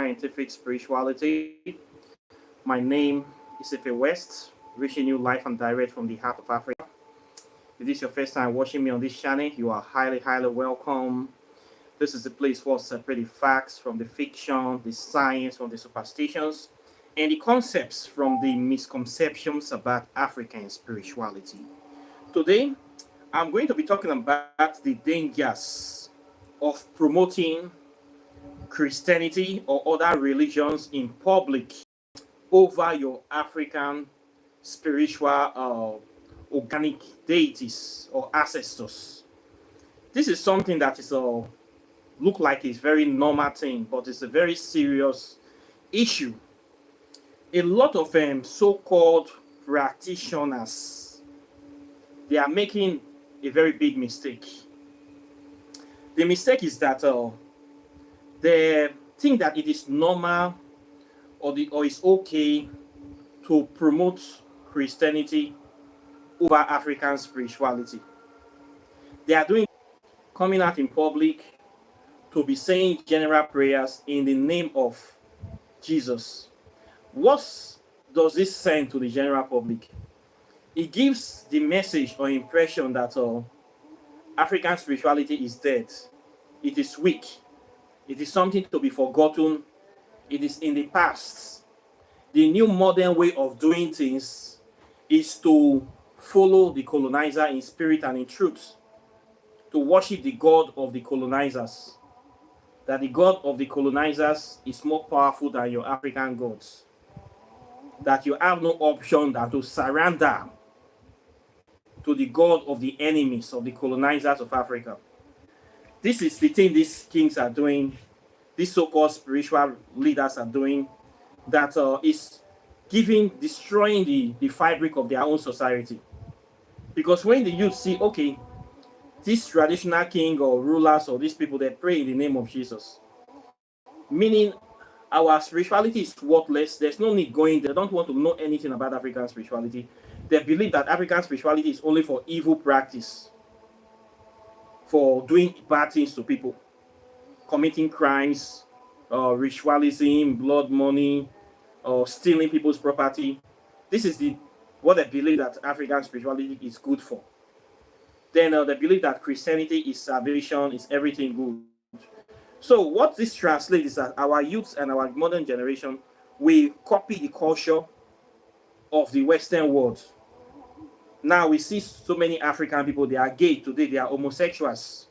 scientific spirituality. My name is Ife West, reaching you live and direct from the heart of Africa. If this is your first time watching me on this channel, you are highly welcome. This is the place for separating facts from the fiction, the science from the superstitions, and the concepts from the misconceptions about African spirituality. Today, I'm going to be talking about the dangers of promoting Christianity or other religions in public over your African spiritual organic deities or ancestors. This is something that is look like it's very normal thing, but it's a very serious issue. A lot of so-called practitioners, they are making a very big mistake. The mistake is that they think that it is normal or it's okay to promote Christianity over African spirituality. They are doing coming out in public to be saying general prayers in the name of Jesus. What does this send to the general public? It gives the message or impression that African spirituality is dead. It is weak. It is something to be forgotten. It is in the past. The new modern way of doing things is to follow the colonizer in spirit and in truth, to worship the God of the colonizers, that the God of the colonizers is more powerful than your African gods, that you have no option than to surrender to the God of the enemies of the colonizers of Africa. This is the thing these kings are doing, these so-called spiritual leaders are doing, that is destroying the fabric of their own society. Because when the youth see, okay, this traditional king or rulers or these people, they pray in the name of Jesus, meaning our spirituality is worthless. There's no need going. They don't want to know anything about African spirituality. They believe that African spirituality is only for evil practice, for doing bad things to people, committing crimes, ritualism, blood money, or stealing people's property. This is what they believe that African spirituality is good for. Then they believe that Christianity is salvation, is everything good. So what this translates is that our youths and our modern generation, we copy the culture of the Western world. Now we see so many African people, they are gay today, they are homosexuals.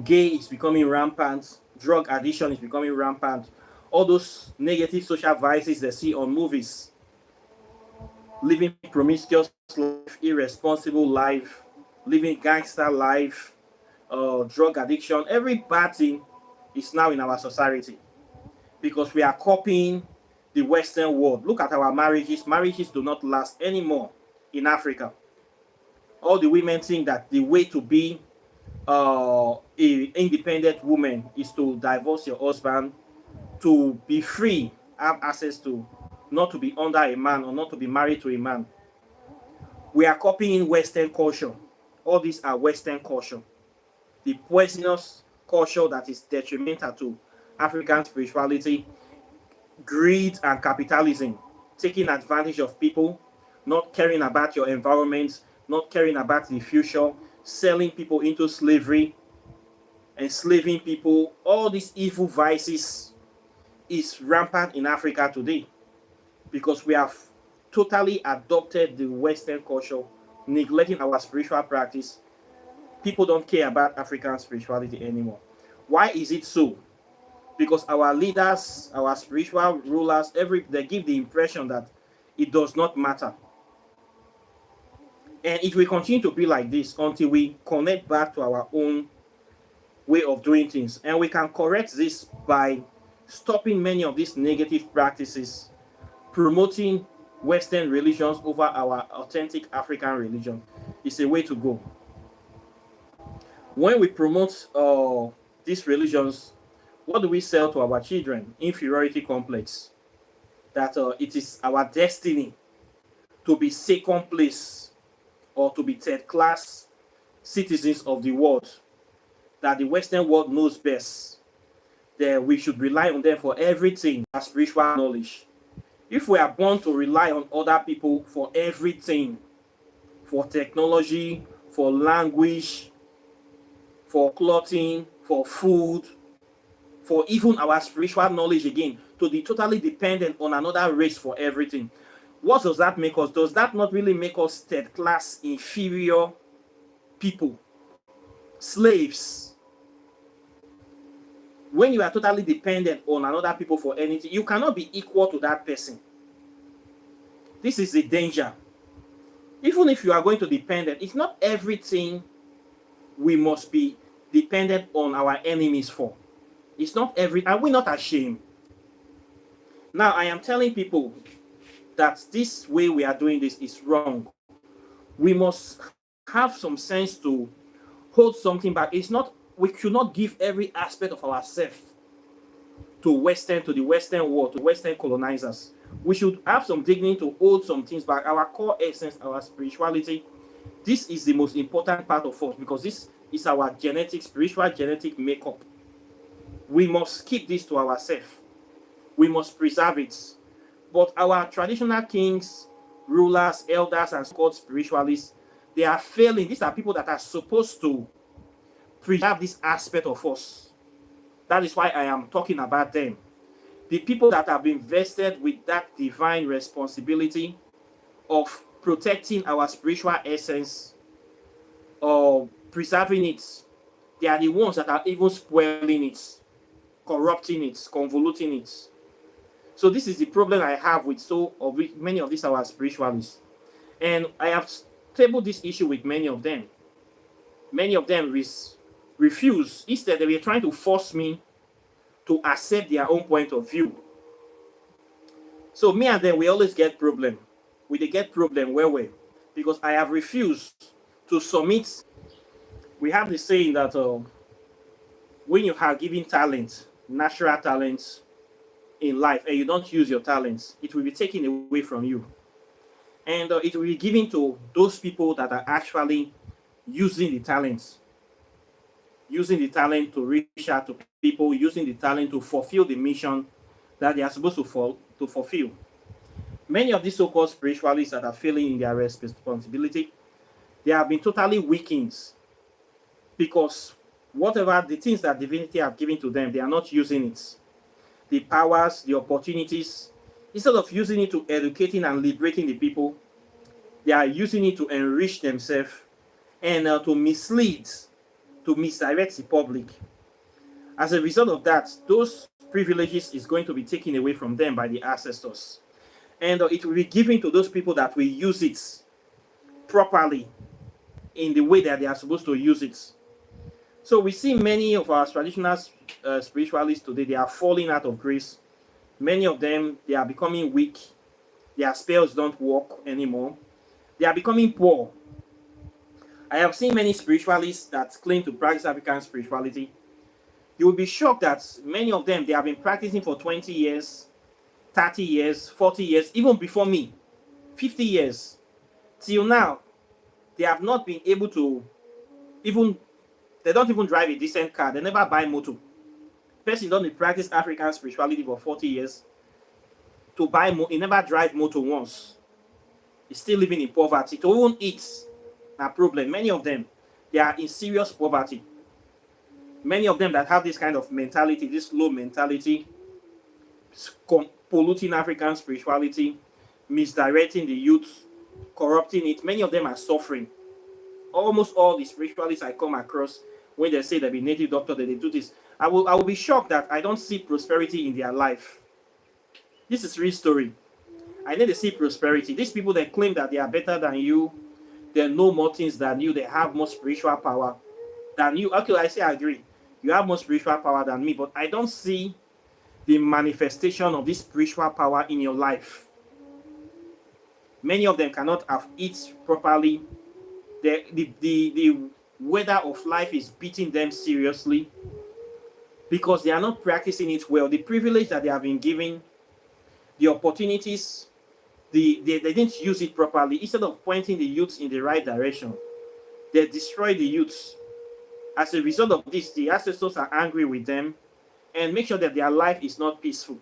Gay is becoming rampant, drug addiction is becoming rampant. All those negative social vices they see on movies, living promiscuous life, irresponsible life, living gangster life, drug addiction, every bad thing is now in our society because we are copying the Western world. Look at our marriages. Marriages do not last anymore in Africa. All the women think that the way to be an independent woman is to divorce your husband, to be free, have access to, not to be under a man or not to be married to a man. We are copying Western culture. All these are Western culture. The poisonous culture that is detrimental to African spirituality, greed and capitalism, taking advantage of people, not caring about your environment, not caring about the future, selling people into slavery, enslaving people. All these evil vices is rampant in Africa today because we have totally adopted the Western culture, neglecting our spiritual practice. People don't care about African spirituality anymore. Why is it so? Because our leaders, our spiritual rulers, they give the impression that it does not matter. And it will continue to be like this until we connect back to our own way of doing things. And we can correct this by stopping many of these negative practices, promoting Western religions over our authentic African religion. It's a way to go. When we promote these religions, what do we sell to our children? Inferiority complex. That it is our destiny to be second place or to be third class citizens of the world. That the Western world knows best. that we should rely on them for everything, our spiritual knowledge. If we are born to rely on other people for everything, for technology, for language, for clothing, for food, for even our spiritual knowledge again, to be totally dependent on another race for everything, what does that make us? Does that not really make us third class, inferior people, slaves? When you are totally dependent on another people for anything, you cannot be equal to that person. This is the danger. Even if you are going to depend, it's not everything we must be dependent on our enemies for. It's not every. Are we not ashamed? Now, I am telling people that this way we are doing this is wrong. We must have some sense to hold something back. It's not. We should not give every aspect of ourselves to the Western world, to Western colonizers. We should have some dignity to hold some things back. Our core essence, our spirituality, this is the most important part of us, because this is our genetic, spiritual genetic makeup. We must keep this to ourselves. We must preserve it. But our traditional kings, rulers, elders, and so-called spiritualists, they are failing. These are people that are supposed to preserve this aspect of us. That is why I am talking about them. The people that have been vested with that divine responsibility of protecting our spiritual essence or preserving it, they are the ones that are even spoiling it, corrupting it, convoluting it. So this is the problem I have with many of these our spiritualists. And I have tabled this issue with many of them. Many of them refuse. Instead, they were trying to force me to accept their own point of view. So me and them, we always get problem. We get problem where because I have refused to submit. We have the saying that when you are given talent, natural talents in life, and you don't use your talents, it will be taken away from you. And it will be given to those people that are actually using the talents. Using the talent to reach out to people, using the talent to fulfill the mission that they are supposed to fulfill. Many of these so-called spiritualists that are failing in their responsibility, they have been totally weakened, because whatever the things that divinity have given to them, they are not using it. The powers, the opportunities, instead of using it to educating and liberating the people, they are using it to enrich themselves and to mislead, to misdirect the public. As a result of that, those privileges is going to be taken away from them by the ancestors. And it will be given to those people that will use it properly in the way that they are supposed to use it. So we see many of our traditional spiritualists today, they are falling out of grace. Many of them, they are becoming weak. Their spells don't work anymore. They are becoming poor. I have seen many spiritualists that claim to practice African spirituality. You will be shocked that many of them, they have been practicing for 20 years, 30 years, 40 years, even before me, 50 years. Till now, they have not been able to they don't even drive a decent car. They never buy motor. Person don't practice African spirituality for 40 years. To buy he never drive motor once. He's still living in poverty. To even eat, a problem. Many of them, they are in serious poverty. Many of them that have this kind of mentality, this low mentality, polluting African spirituality, misdirecting the youth, corrupting it. Many of them are suffering. Almost all the spiritualists I come across, when they say they be native doctor, that they do this, I will be shocked that I don't see prosperity in their life. This is real story. I need to see prosperity. These people that claim that they are better than you, they know more things than you, they have more spiritual power than you. Okay, I agree. You have more spiritual power than me, but I don't see the manifestation of this spiritual power in your life. Many of them cannot have eat properly. The weather of life is beating them seriously because they are not practicing it well. The privilege that they have been given, the opportunities, they didn't use it properly. Instead of pointing the youths in the right direction, they destroy the youths. As a result of this, the ancestors are angry with them. and make sure that their life is not peaceful.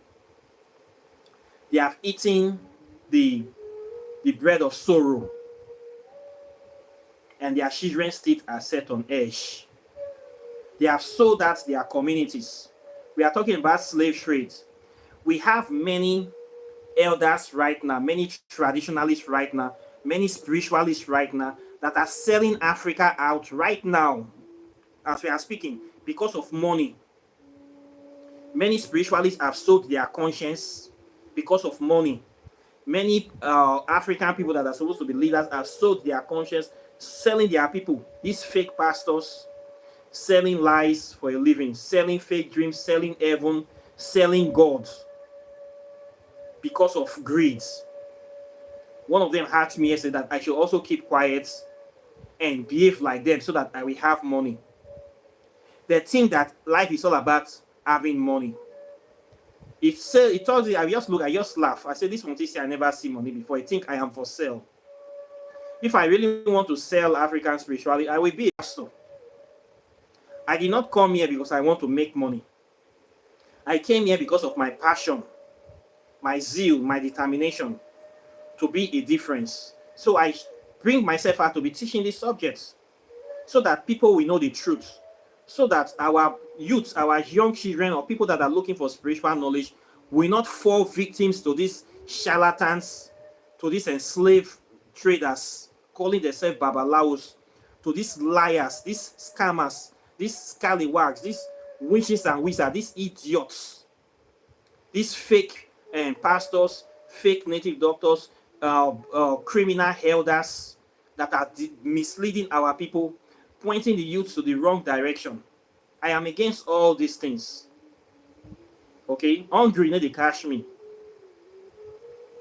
They have eaten the bread of sorrow, and their children's teeth are set on edge. They have sold out their communities. We are talking about slave trade. We have many elders right now, many traditionalists right now, many spiritualists right now that are selling Africa out right now as we are speaking because of money. Many spiritualists have sold their conscience because of money. Many African people that are supposed to be leaders have sold their conscience, selling their people. These fake pastors selling lies for a living, selling fake dreams, selling heaven, selling God because of greed. One of them asked me yesterday that I should also keep quiet and behave like them so that I will have money. They think that life is all about having money. It tells you, I just laugh. I say, this one say I never see money before. I think I am for sale. If I really want to sell African spirituality, I will be a pastor. I did not come here because I want to make money. I came here because of my passion, my zeal, my determination to be a difference. So I bring myself out to be teaching these subjects so that people will know the truth, so that our youths, our young children, or people that are looking for spiritual knowledge will not fall victims to these charlatans, to these enslaved traders calling themselves babalawos, to these liars, these scammers, these scallywags, these witches and wizards, these idiots, these fake pastors, fake native doctors, criminal elders that are misleading our people, pointing the youth to the wrong direction. I am against all these things. Okay? Hungry, they catch me.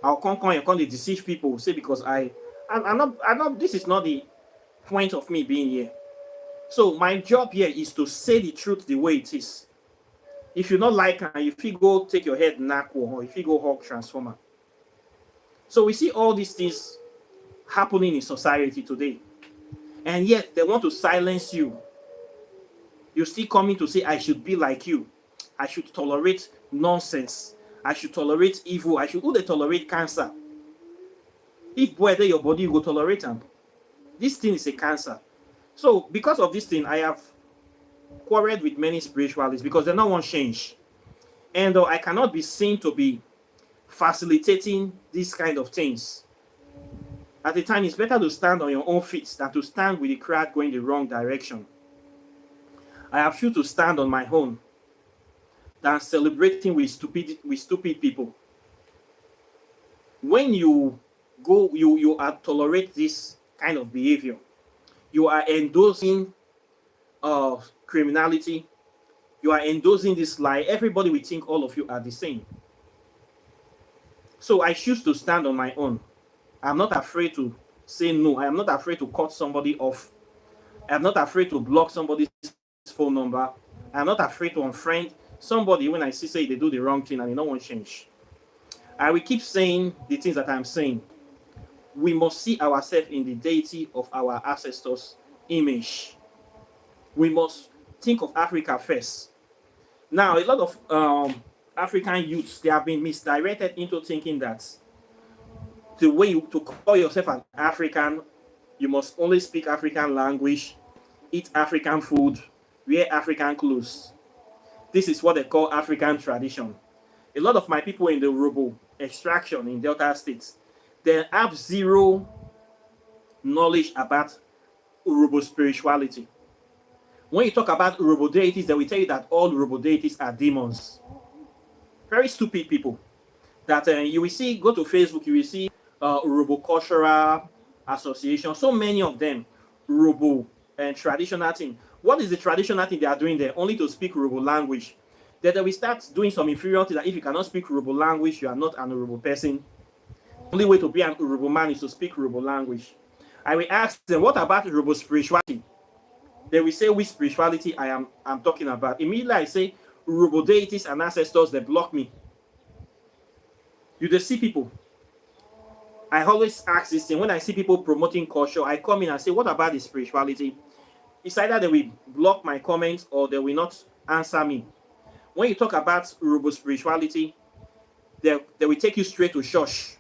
I'll come and come to deceive people, say because I'm not, this is not the point of me being here. So my job here is to say the truth the way it is. If you not like it, if you go take your head knack or if you go hug transformer. So we see all these things happening in society today. And yet they want to silence you. You're still coming to say, I should be like you. I should tolerate nonsense. I should tolerate evil. Who they tolerate cancer? If boy, your body, you go tolerate them. This thing is a cancer. So because of this thing, I have quarreled with many spiritualists because they don't want change. And I cannot be seen to be facilitating these kind of things. At the time, it's better to stand on your own feet than to stand with the crowd going the wrong direction. I have chosen to stand on my own than celebrating with stupid people. When you tolerate this kind of behavior, you are endorsing criminality. You are endorsing this lie. Everybody will think all of you are the same. So I choose to stand on my own. I'm not afraid to say no. I am not afraid to cut somebody off. I am not afraid to block somebody's phone number. I am not afraid to unfriend somebody when I say they do the wrong thing and they don't want to change. I will keep saying the things that I'm saying. We must see ourselves in the deity of our ancestors' image. We must think of Africa first. Now, a lot of African youths, they have been misdirected into thinking that the way to call yourself an African, you must only speak African language, eat African food, wear African clothes. This is what they call African tradition. A lot of my people in the Robo extraction in Delta states, they have zero knowledge about Robo spirituality. When you talk about Robo deities, they will tell you that all Robo deities are demons. Very stupid people. That you will see, go to Facebook, you will see Robo Cultural Association, so many of them, Robo and traditional thing. What is the traditional thing they are doing there? Only to speak Robo language. Then they will start doing some inferiority that if you cannot speak Robo language, you are not an Robo person. The only way to be an Robo man is to speak Robo language. I will ask them, what about Robo spirituality? They will say which spirituality I'm talking about. Immediately I say Robo deities and ancestors, they block me. You just see people. I always ask this thing when I see people promoting culture. I come in and say, what about the spirituality? It's either they will block my comments or they will not answer me. When you talk about Robo spirituality, they will take you straight to church.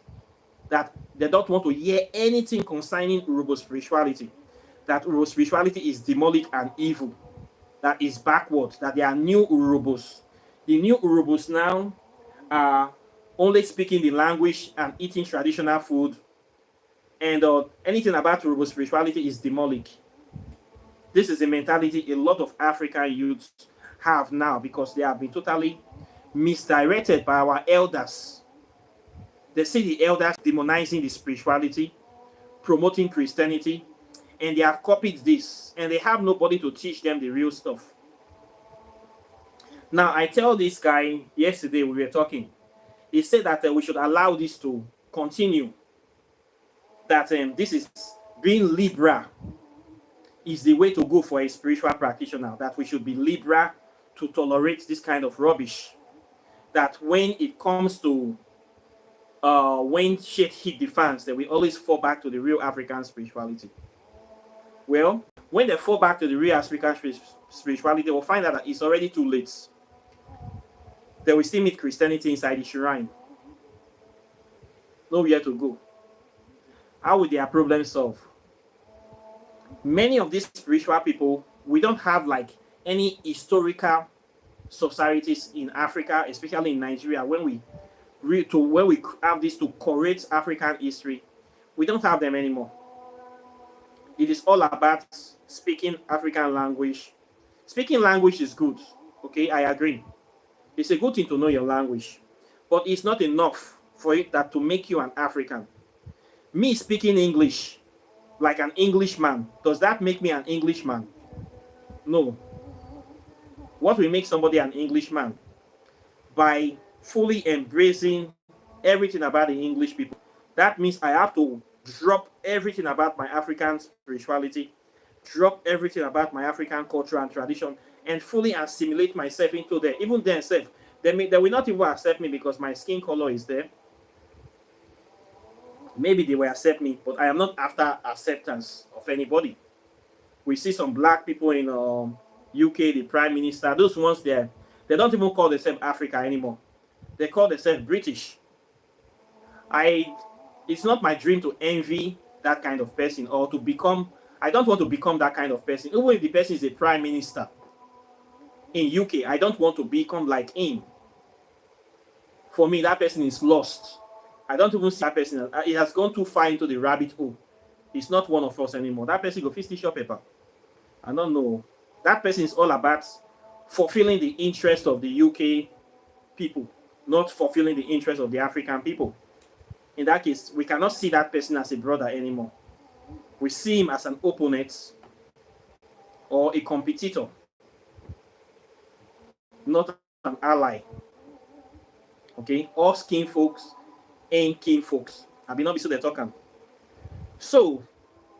That they don't want to hear anything concerning Robo spirituality. That Robo spirituality is demonic and evil. That is backward. That they are new Urubos. The new Urubos now are only speaking the language and eating traditional food, and anything about Robo spirituality is demonic. This is a mentality a lot of African youths have now because they have been totally misdirected by our elders. They see the elders demonizing the spirituality, promoting Christianity, and they have copied this, and they have nobody to teach them the real stuff. Now, I tell this guy yesterday, we were talking, he said that we should allow this to continue, that this is being liberal is the way to go for a spiritual practitioner, that we should be liberal to tolerate this kind of rubbish, that when it comes to when shit hit the fans, that we always fall back to the real African spirituality. Well, when they fall back to the real African spirituality, they will find out that it's already too late. They will still meet Christianity inside the shrine. Nowhere to go. How will their problem solve? Many of these spiritual people, we don't have like any historical societies in Africa, especially in Nigeria. When we have this to correct African history, we don't have them anymore. It is all about speaking African language. Speaking language is good, okay, I agree. It's a good thing to know your language, but it's not enough for it that to make you an African. Me speaking English like an Englishman, does that make me an Englishman? No. What will make somebody an Englishman? By fully embracing everything about the English people. That means I have to drop everything about my African spirituality, drop everything about my African culture and tradition, and fully assimilate myself into them. Even then, they will not even accept me because my skin color is there. Maybe they will accept me, but I am not after acceptance of anybody. We see some black people in UK, the prime minister, those ones there, they don't even call themselves Africa anymore. They call themselves British. It's not my dream to envy that kind of person or to become, I don't want to become that kind of person. Even if the person is a prime minister in UK, I don't want to become like him. For me, that person is lost. I don't even see that person. It has gone too far into the rabbit hole. It's not one of us anymore. That person go fist shop paper. I don't know. That person is all about fulfilling the interest of the UK people, not fulfilling the interest of the African people. In that case, we cannot see that person as a brother anymore. We see him as an opponent or a competitor, not an ally. Okay, all skin folks ain't kin folks. I be not be so they talking. So,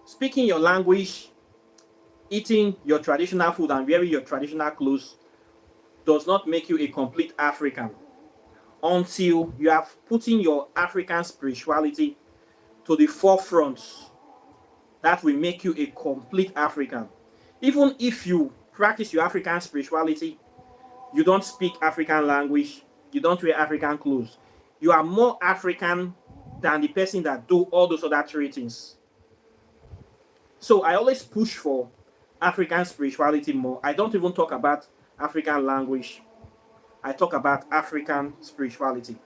speaking your language, eating your traditional food, and wearing your traditional clothes does not make you a complete African until you have putting your African spirituality to the forefront. That will make you a complete African. Even if you practice your African spirituality, you don't speak African language, you don't wear African clothes, you are more African than the person that do all those other three things. So I always push for African spirituality more. I don't even talk about African language. I talk about African spirituality.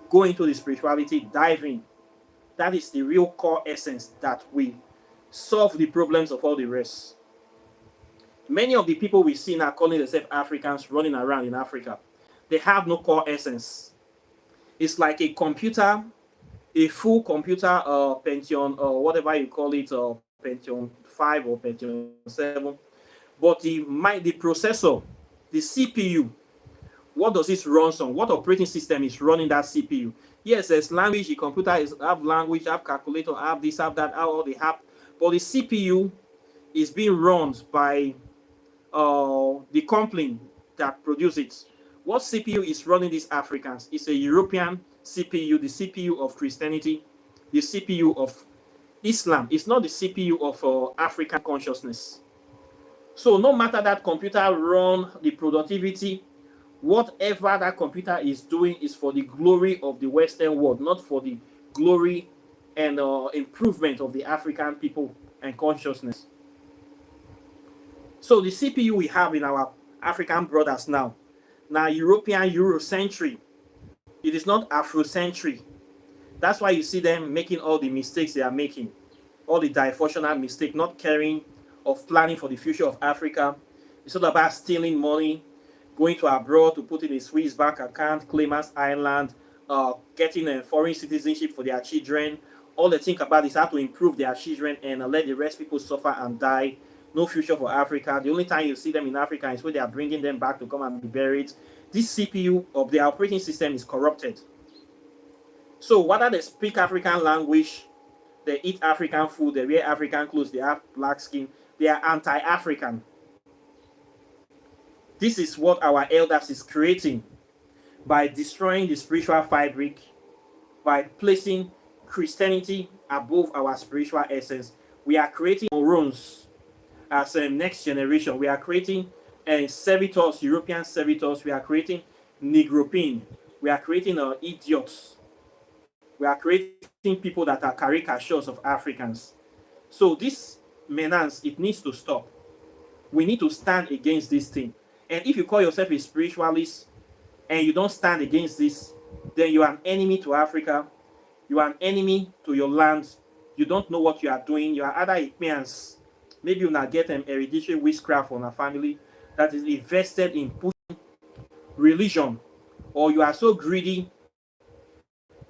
Go into the spirituality, dive in. That is the real core essence that will solve the problems of all the rest. Many of the people we see now calling themselves Africans running around in Africa, they have no core essence. It's like a computer, a full computer, Pentium or whatever you call it, Pentium 5 or Pentium 7. But the processor, the CPU, what does it run on? What operating system is running that CPU? Yes, there's language. The computer have language, have calculator, have this, have that, all they have. But the CPU is being run by the company that produces it. What CPU is running these Africans? It's a European CPU, the CPU of Christianity, the CPU of Islam. It's not the CPU of African consciousness. So no matter that computer run the productivity Whatever that computer is doing is for the glory of the Western world, not for the glory and improvement of the African people and consciousness. So the CPU we have in our African brothers now European Eurocentric. It is not Afrocentric. That's why you see them making all the mistakes they are making, all the dysfunctional mistake, not caring of planning for the future of Africa. It's all about stealing money, going to abroad to put in a Swiss bank account, Claimants Island, getting a foreign citizenship for their children. All they think about is how to improve their children and let the rest people suffer and die. No future for Africa. The only time you see them in Africa is when they are bringing them back to come and be buried. This CPU of the operating system is corrupted. So whether they speak African language, they eat African food, they wear African clothes, they have black skin, they are anti-African. This is what our elders is creating by destroying the spiritual fabric, by placing Christianity above our spiritual essence. We are creating morons as a next generation. We are creating servitors, European servitors. We are creating Negropine. We are creating idiots. We are creating people that are caricatures of Africans. So this menace, it needs to stop. We need to stand against this thing. And if you call yourself a spiritualist and you don't stand against this, then you are an enemy to Africa. You are an enemy to your land. You don't know what you are doing. You are other Ipians. Maybe you now get an hereditary witchcraft from a family that is invested in pushing religion. Or you are so greedy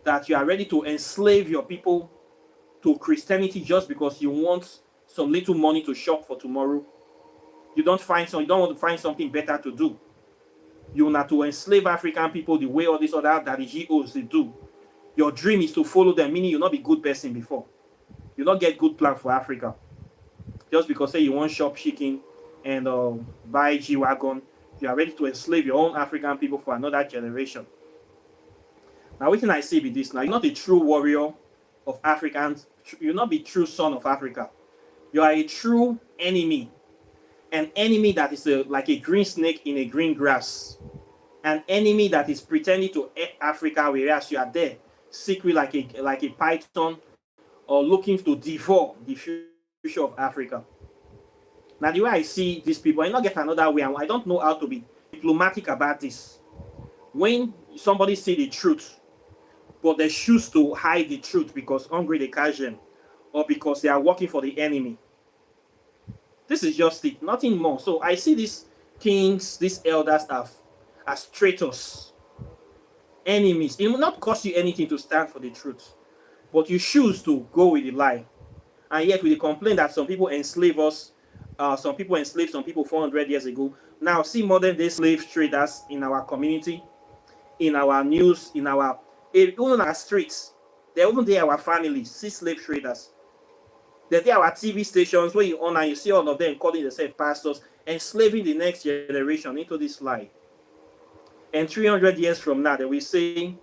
that you are ready to enslave your people to Christianity just because you want some little money to shop for tomorrow. You don't want to find something better to do. You want to enslave African people the way all these other GOs they do. Your dream is to follow them, meaning you'll not be good person before. You'll not get good plan for Africa. Just because say you want shop chicken and buy G-Wagon, you are ready to enslave your own African people for another generation. Now, what can I say with this? Now, you're not a true warrior of Africans. You'll not be true son of Africa. You are a true enemy. An enemy that is like a green snake in a green grass. An enemy that is pretending to eat Africa, whereas you are there, secretly like a python, or looking to devour the future of Africa. Now, the way I see these people, I not get another way. I don't know how to be diplomatic about this. When somebody say the truth, but they choose to hide the truth because hungry they catch them, or because they are working for the enemy. This is just it, nothing more. So I see these kings, these elders as traitors, enemies. It will not cost you anything to stand for the truth, but you choose to go with the lie. And yet with the complaint that some people enslave us, some people enslaved some people 400 years ago. Now see modern day slave traders in our community, in our news, even on our streets. They're even there our families, see slave traders. They're there our TV stations where you on and you see all of them calling themselves pastors, enslaving the next generation into this lie. And 300 years from now, they will say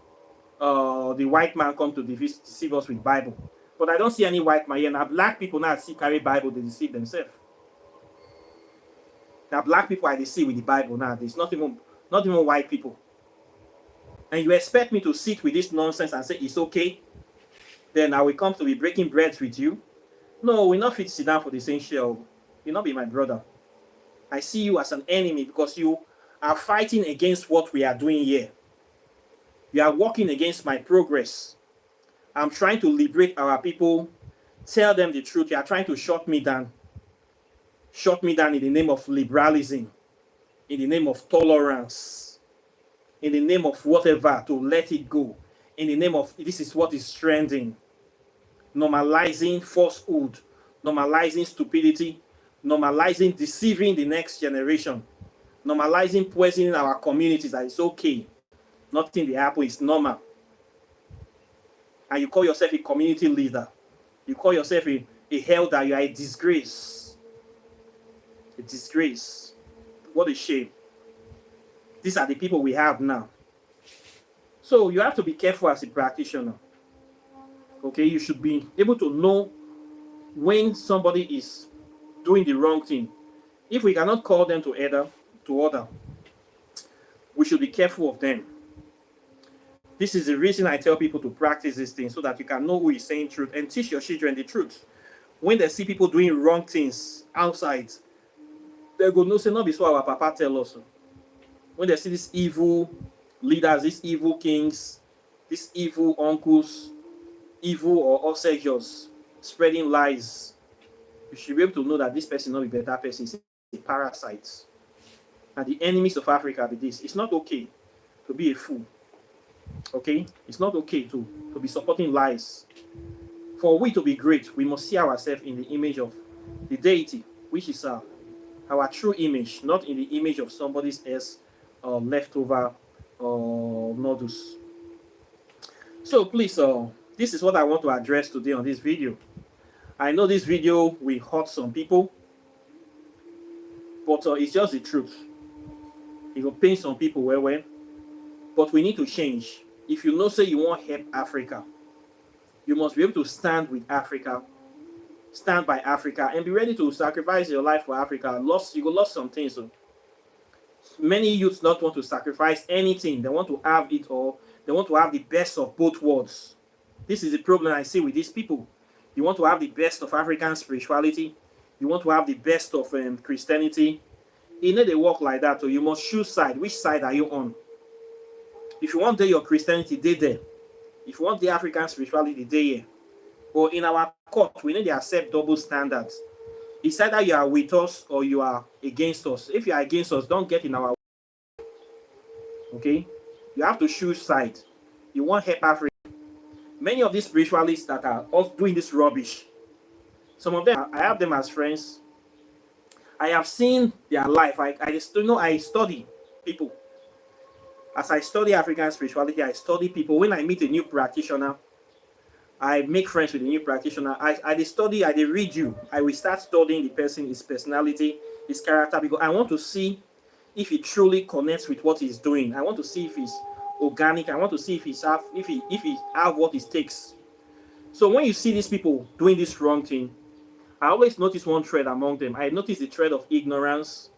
the white man come to deceive us with Bible. But I don't see any white man here. Now black people now see carry Bible, they deceive themselves. Now black people I deceive with the Bible nowadays, not even white people. And you expect me to sit with this nonsense and say it's okay? Then I will come to be breaking bread with you? No, we're not fit to sit down for the same share. You'll not be my brother. I see you as an enemy because you are fighting against what we are doing here. You are working against my progress. I'm trying to liberate our people, tell them the truth. You are trying to shut me down. Shut me down in the name of liberalism, in the name of tolerance, in the name of whatever, to let it go. In the name of, this is what is trending. Normalizing falsehood, normalizing stupidity, normalizing deceiving the next generation, normalizing poisoning our communities that it's okay. Nothing the apple is normal. And you call yourself a community leader. You call yourself a elder. You are a disgrace. A disgrace. What a shame. These are the people we have now. So you have to be careful as a practitioner. Okay, you should be able to know when somebody is doing the wrong thing. If we cannot call them to order, we should be careful of them. This is the reason I tell people to practice these things, so that you can know who is saying truth and teach your children the truth. When they see people doing wrong things outside, they go, no, say, not be so our papa tell us. When they see these evil leaders, these evil kings, these evil uncles, evil or obsessors spreading lies, you should be able to know that this person not a better person, is a parasite. And the enemies of Africa be this. It's not okay to be a fool. Okay? It's not okay to be supporting lies. For we to be great, we must see ourselves in the image of the deity, which is our true image, not in the image of somebody else leftover noodles. So please, this is what I want to address today on this video. I know this video will hurt some people, but it's just the truth. It will pain some people well, but we need to change. If you know, say you want to help Africa, you must be able to stand with Africa, stand by Africa, and be ready to sacrifice your life for Africa. You will lose some things. So many youths not want to sacrifice anything. They want to have it all. They want to have the best of both worlds. This is the problem I see with these people. You want to have the best of African spirituality. You want to have the best of Christianity. You know they work like that, so you must choose side. Which side are you on? If you want your Christianity, they there. If you want the African spirituality, they here. But in our court, we need to accept double standards. It's either you are with us or you are against us. If you are against us, don't get in our way. Okay? You have to choose side. You want help Africa. Many of these spiritualists that are also doing this rubbish, some of them, I have them as friends. I have seen their life. I study people. As I study African spirituality, I study people. When I meet a new practitioner, I make friends with a new practitioner. I read you. I will start studying the person, his personality, his character, because I want to see if he truly connects with what he's doing. I want to see if he's organic. I want to see if he have what it takes. So when you see these people doing this wrong thing, I always notice one thread among them. I notice the thread of ignorance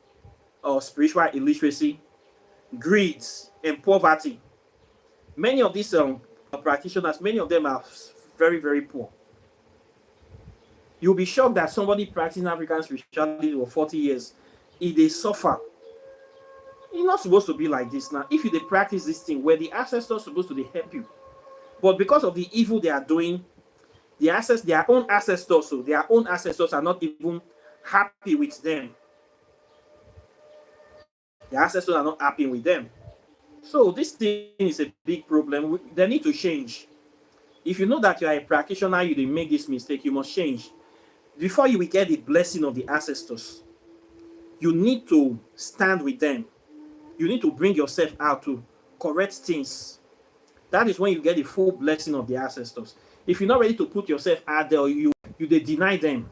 or spiritual illiteracy, greed, and poverty. Many of these practitioners, many of them are very, very poor. You'll be shocked that somebody practicing African spirituality for 40 years, if they suffer. It's not supposed to be like this now. If you practice this thing where the ancestors are supposed to help you, but because of the evil they are doing, their own ancestors are not even happy with them. Their ancestors are not happy with them. So this thing is a big problem. They need to change. If you know that you are a practitioner, you didn't make this mistake, you must change. Before you will get the blessing of the ancestors, you need to stand with them. You need to bring yourself out to correct things. That is when you get the full blessing of the ancestors. If you're not ready to put yourself out there, you deny them.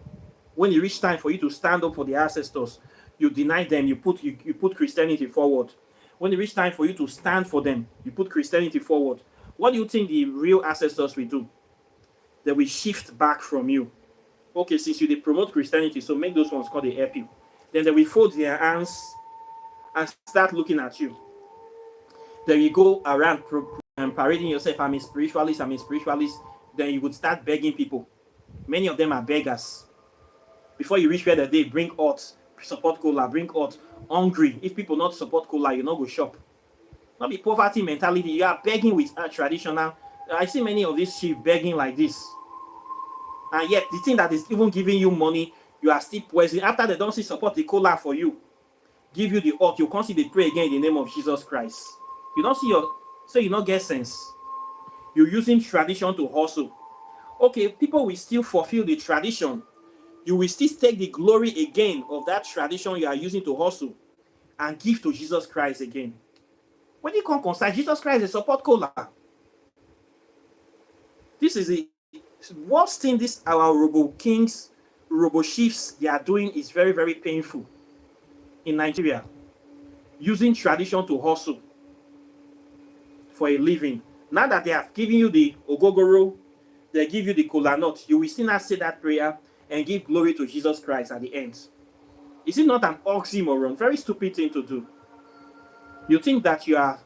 When it reach time for you to stand up for the ancestors, you deny them. You put Christianity forward. When it reach time for you to stand for them, you put Christianity forward. What do you think the real ancestors will do? They will shift back from you. Okay, since you promote Christianity, so make those ones called the help you. Then they will fold their hands and start looking at you. Then you go around parading yourself, I'm a spiritualist. Then you would start begging people. Many of them are beggars. Before you reach where they bring out, support cola, bring out, hungry. If people not support cola, you not go shop. Not be poverty mentality. You are begging with traditional. I see many of these chiefs begging like this. And yet, the thing that is even giving you money, you are still poisoning. After they don't see support the cola for you, give you the earth, you can't see they pray again in the name of Jesus Christ. You don't see so you don't get sense. You're using tradition to hustle. Okay, people will still fulfill the tradition. You will still take the glory again of that tradition you are using to hustle and give to Jesus Christ again. When you come concern Jesus Christ, they support cola. This is the worst thing our Robo Kings, Robo Chiefs, they are doing is very, very painful in Nigeria. Using tradition to hustle for a living. Now that they have given you the ogogoro, they give you the kola nut, you will still not say that prayer and give glory to Jesus Christ at the end. Is it not an oxymoron? Very stupid thing to do. You think that you are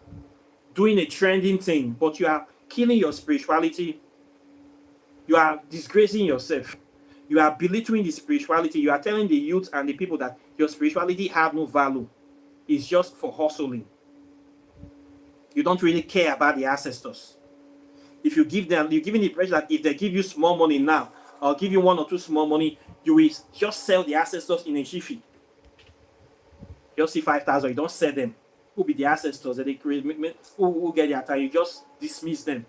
doing a trending thing, but you are killing your spirituality. You are disgracing yourself. You are belittling the spirituality. You are telling the youth and the people that your spirituality have no value. It's just for hustling. You don't really care about the ancestors. If you give them, you're giving the impression that if they give you small money now, or give you one or two small money, you will just sell the ancestors in a jiffy. Just see 5,000, you don't sell them. Who be the ancestors that they create? Who get their time? You just dismiss them.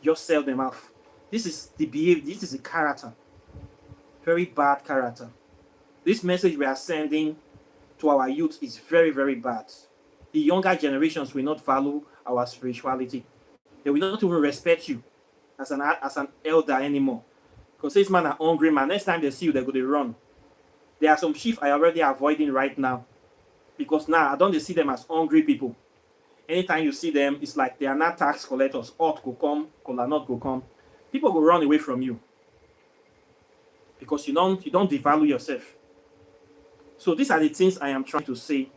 Just sell them off. This is the behavior. This is the character. Very bad character. This message we are sending to our youth is very, very bad. The younger generations will not value our spirituality. They will not even respect you as an elder anymore. Because this man are hungry man. Next time they see you, they're going to run. There are some chiefs I already avoiding right now. Because now I don't see them as hungry people. Anytime you see them, it's like they are not tax collectors. Ought go come, cola not go come. People will run away from you. Because you don't devalue yourself. So these are the things I am trying to say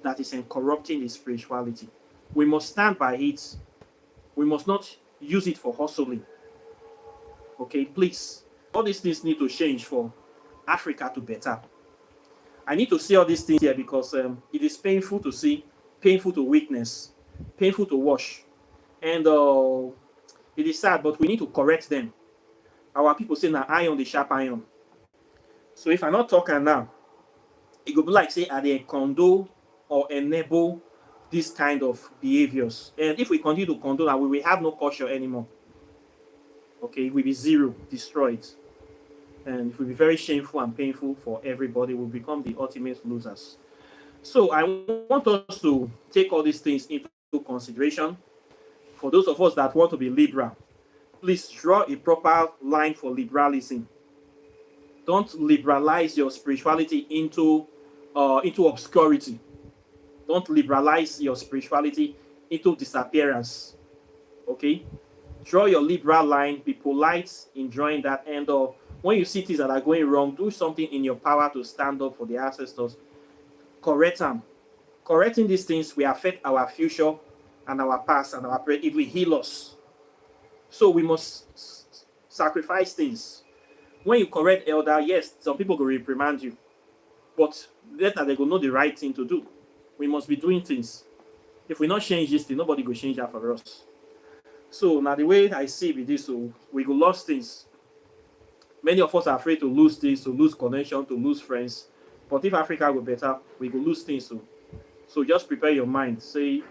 that is corrupting the spirituality. We must stand by it. We must not use it for hustling. Okay, please. All these things need to change for Africa to better. I need to see all these things here because it is painful to see, painful to witness, painful to watch. And it is sad, but we need to correct them. Our people say, now iron the sharp iron. So if I'm not talking now, it could be like say, are they condone or enable this kind of behaviors? And if we continue to condone that, we will have no culture anymore. Okay, it will be zero, destroyed. And it will be very shameful and painful for everybody. We'll become the ultimate losers. So I want us to take all these things into consideration. For those of us that want to be liberal, please draw a proper line for liberalism. Don't liberalize your spirituality into obscurity. Don't liberalize your spirituality into disappearance. Okay? Draw your liberal line. Be polite, enjoying that. And when you see things that are going wrong, do something in your power to stand up for the ancestors. Correct them. Correcting these things will affect our future and our past and our present. It will heal us. So we must sacrifice things. When you correct elder, yes, some people will reprimand you. But later they will know the right thing to do. We must be doing things. If we not change this thing, nobody will change that for us. So now the way I see with this, so we go lost things. Many of us are afraid to lose things, to lose connection, to lose friends. But if Africa will better, we will lose things. So just prepare your mind. Say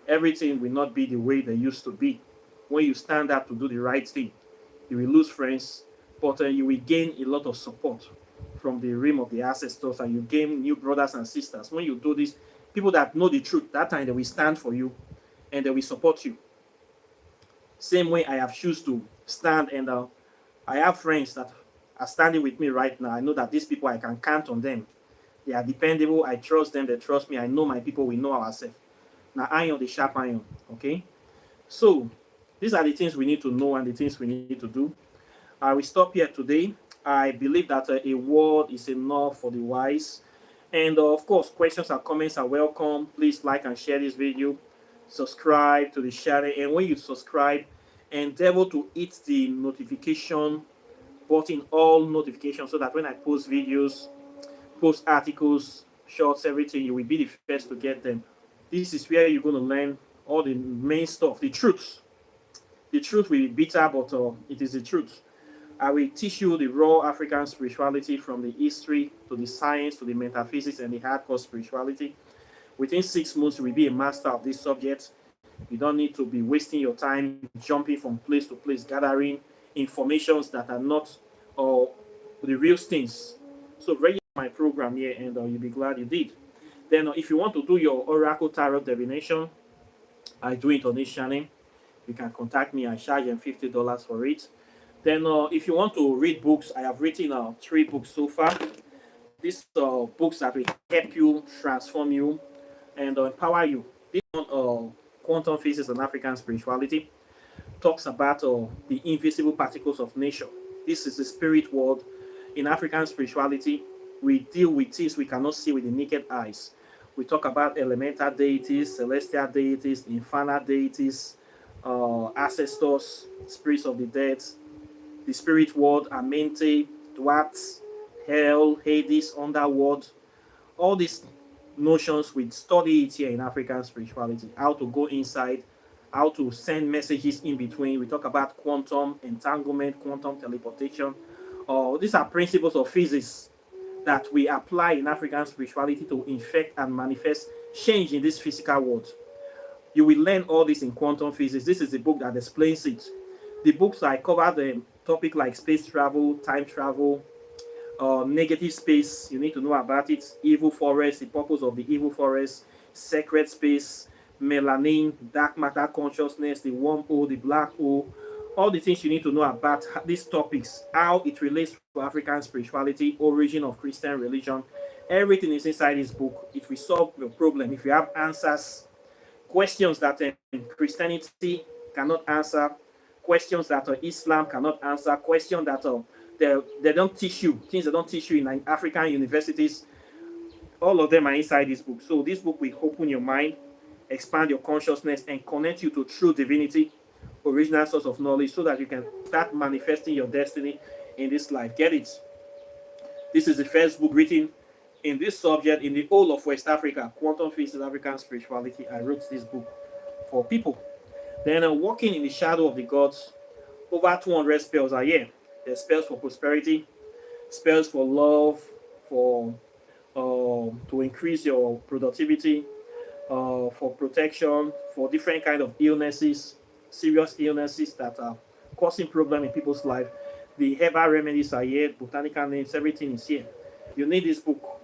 everything will not be the way they used to be. When you stand up to do the right thing, you will lose friends, but you will gain a lot of support from the realm of the ancestors, and you gain new brothers and sisters. When you do this, people that know the truth, that time they will stand for you and they will support you. Same way I have chosen to stand, and I have friends that are standing with me right now. I know that these people, I can count on them. They are dependable. I trust them. They trust me. I know my people. We know ourselves. Now, iron the sharp iron. Okay? So, these are the things we need to know and the things we need to do. I will stop here today. I believe that a word is enough for the wise. And of course, questions and comments are welcome. Please like and share this video. Subscribe to the channel. And when you subscribe, endeavor to hit the notification button, all notifications, so that when I post videos, post articles, shorts, everything, you will be the first to get them. This is where you're going to learn all the main stuff, the truth. The truth will be bitter, but it is the truth. I will teach you the raw African spirituality, from the history to the science to the metaphysics and the hardcore spirituality. Within 6 months, you will be a master of this subject. You don't need to be wasting your time jumping from place to place, gathering informations that are not the real things. So register my program here, and you'll be glad you did. Then if you want to do your oracle tarot divination, I do it on this channel. You can contact me. I charge them $50 for it. Then if you want to read books, I have written 3 books so far. These are books that will help you, transform you, and empower you. This one, Quantum Physics and African Spirituality, talks about the invisible particles of nature. This is the spirit world. In African spirituality, we deal with things we cannot see with the naked eyes. We talk about elemental deities, celestial deities, infernal deities, ancestors, spirits of the dead, the spirit world, Amente, Dwats, hell, Hades, underworld. All these notions we study it here in African spirituality. How to go inside, how to send messages in between. We talk about quantum entanglement, quantum teleportation. These are principles of physics that we apply in African spirituality to infect and manifest change in this physical world. You will learn all this in quantum physics. This is the book that explains it. The books I cover the topic like space travel, time travel, negative space. You need to know about it. Evil forest, the purpose of the evil forest, sacred space, melanin, dark matter consciousness, the wormhole, the black hole. All the things you need to know about these topics, how it relates to African spirituality, origin of Christian religion. Everything is inside this book. It will solve your problem. If you have answers, questions that Christianity cannot answer, questions that Islam cannot answer, questions that they don't teach you, things they don't teach you in African universities, all of them are inside this book. So this book will open your mind, expand your consciousness, and connect you to true divinity, original source of knowledge, so that you can start manifesting your destiny in this life. Get it? This is the first book written in this subject in the whole of West Africa, quantum physics, African spirituality. I wrote this book for people. Then walking in the shadow of the gods, over 200 spells are here. There's spells for prosperity, spells for love, for to increase your productivity, for protection, for different kind of illnesses, serious illnesses that are causing problem in people's life. The herbal remedies are here, botanical names, everything is here. You need this book.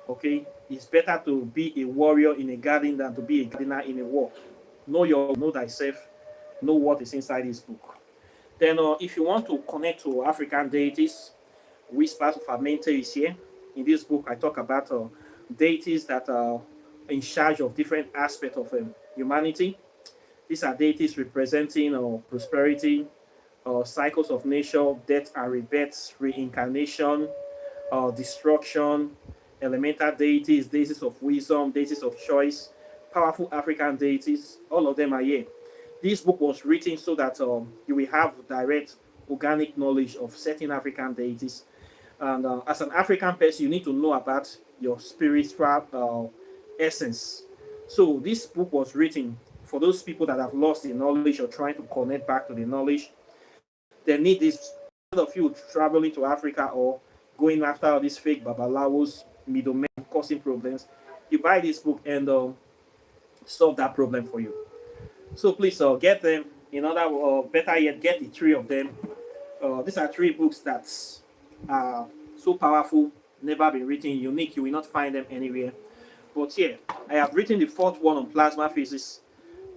Okay, it's better to be a warrior in a garden than to be a gardener in a war. Know thyself, know what is inside this book. Then, if you want to connect to African deities, Whispers of Amente is here. In this book, I talk about deities that are in charge of different aspects of humanity. These are deities representing prosperity, cycles of nature, death and rebirth, reincarnation, destruction, elemental deities, deities of wisdom, deities of choice, powerful African deities. All of them are here. This book was written so that you will have direct organic knowledge of certain African deities. And as an African person, you need to know about your spiritual essence. So this book was written for those people that have lost the knowledge or trying to connect back to the knowledge. They need this. Instead of you traveling to Africa or going after all these fake babalawos, middlemen causing problems, you buy this book and solve that problem for you. So please get them. In other, better yet, get the three of them. These are three books that are so powerful, never been written, unique. You will not find them anywhere. But yeah, I have written the fourth one on plasma physics.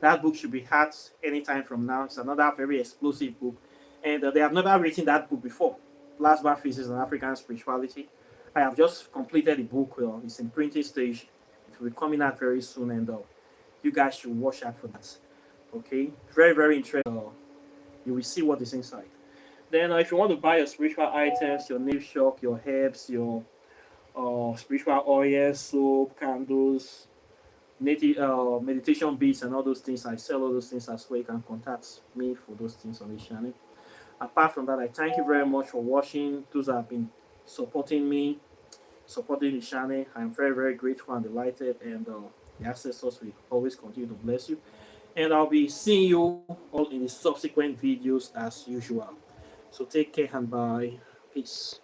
That book should be had anytime from now. It's another very explosive book. And they have never written that book before. Plasma physics and African spirituality. I have just completed the book. It's in printing stage. It will be coming out very soon. And you guys should watch out for that. Okay? Very, very interesting. You will see what is inside. Then if you want to buy your spiritual items, your nail shock, your herbs, your spiritual oils, soap, candles, native meditation beads, and all those things, I sell all those things as well. You can contact me for those things on this channel. Apart from that, I thank you very much for watching. Those that have been supporting me, supporting the channel. I'm very, very grateful and delighted, and the ancestors will always continue to bless you. And I'll be seeing you all in the subsequent videos as usual. So take care and bye. Peace.